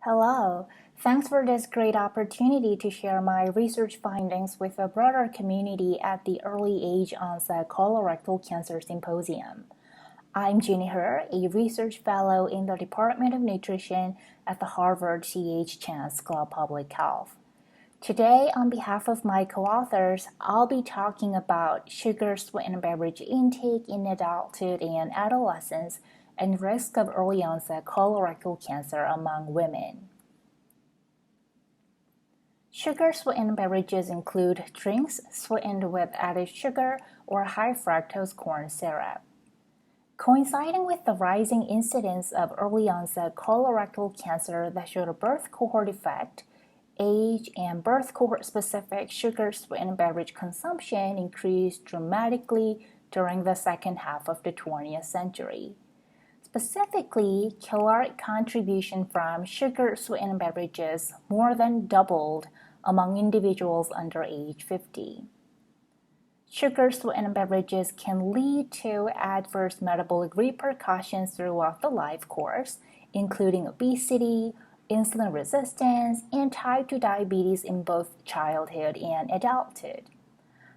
Hello. Thanks for this great opportunity to share my research findings with a broader community at the Early Age Onset Colorectal Cancer Symposium. I'm Jeannie He, a research fellow in the Department of Nutrition at the Harvard T.H. Chan School of Public Health. Today, on behalf of my co-authors, I'll be talking about sugar-sweetened beverage intake in adulthood and adolescence and risk of early onset colorectal cancer among women. Sugar-sweetened beverages include drinks sweetened with added sugar or high fructose corn syrup. Coinciding with the rising incidence of early onset colorectal cancer that showed a birth cohort effect, age and birth cohort specific sugar-sweetened beverage consumption increased dramatically during the second half of the 20th century. Specifically, caloric contribution from sugar-sweetened beverages more than doubled among individuals under age 50. Sugar-sweetened beverages can lead to adverse metabolic repercussions throughout the life course, including obesity, insulin resistance, and type 2 diabetes in both childhood and adulthood.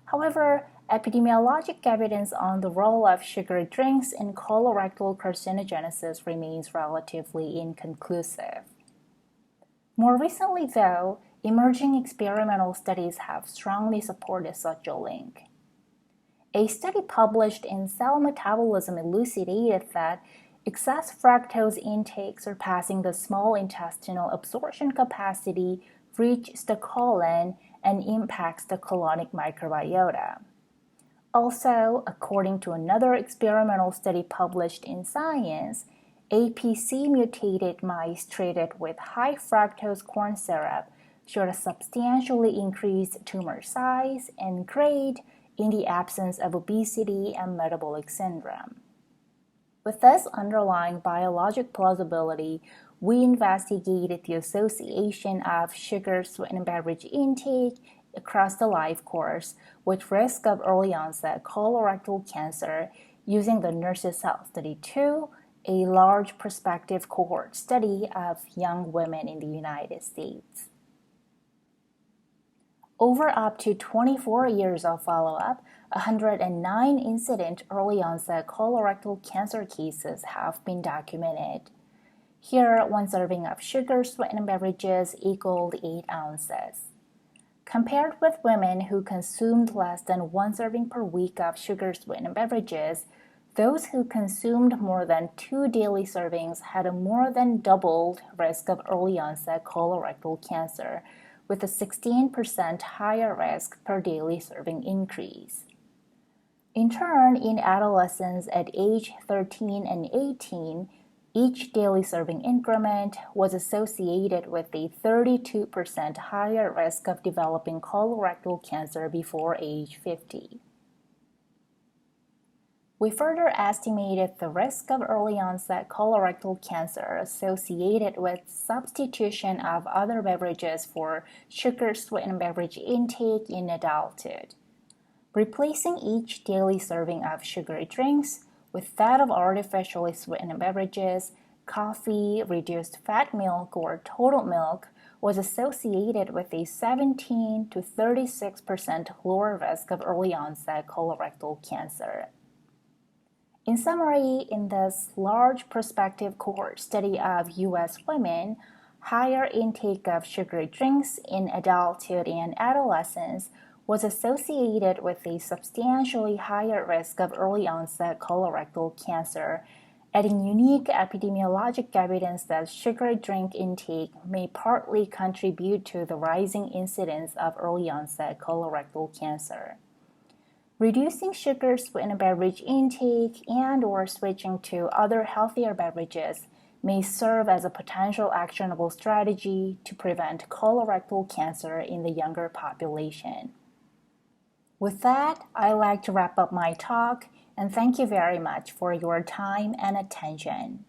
However, epidemiologic evidence on the role of sugary drinks in colorectal carcinogenesis remains relatively inconclusive. More recently, though, emerging experimental studies have strongly supported such a link. A study published in Cell Metabolism elucidated that excess fructose intake surpassing the small intestinal absorption capacity reaches the colon and impacts the colonic microbiota. Also, according to another experimental study published in Science, APC-mutated mice treated with high fructose corn syrup showed a substantially increased tumor size and grade in the absence of obesity and metabolic syndrome. With this underlying biologic plausibility, we investigated the association of sugar-sweetened beverage intake across the life course with risk of early onset colorectal cancer using the Nurses Health Study 2, a large prospective cohort study of young women in the United States. Over up to 24 years of follow-up, 109 incident early onset colorectal cancer cases have been documented. Here, one serving of sugar-sweetened beverages equaled 8 ounces. Compared with women who consumed less than 1 serving per week of sugar-sweetened beverages, those who consumed more than 2 daily servings had a more than doubled risk of early onset colorectal cancer, with a 16% higher risk per daily serving increase. In turn, in adolescents at age 13 and 18, each daily serving increment was associated with a 32% higher risk of developing colorectal cancer before age 50. We further estimated the risk of early onset colorectal cancer associated with substitution of other beverages for sugar-sweetened beverage intake in adulthood. Replacing each daily serving of sugary drinks with that of artificially sweetened beverages, coffee, reduced fat milk, or total milk was associated with a 17 to 36% lower risk of early onset colorectal cancer. In summary, in this large prospective cohort study of U.S. women, higher intake of sugary drinks in adulthood and adolescence was associated with a substantially higher risk of early onset colorectal cancer, adding unique epidemiologic evidence that sugary drink intake may partly contribute to the rising incidence of early onset colorectal cancer. Reducing sugar-sweetened beverage intake and/or switching to other healthier beverages may serve as a potential actionable strategy to prevent colorectal cancer in the younger population. With that, I'd like to wrap up my talk, and thank you very much for your time and attention.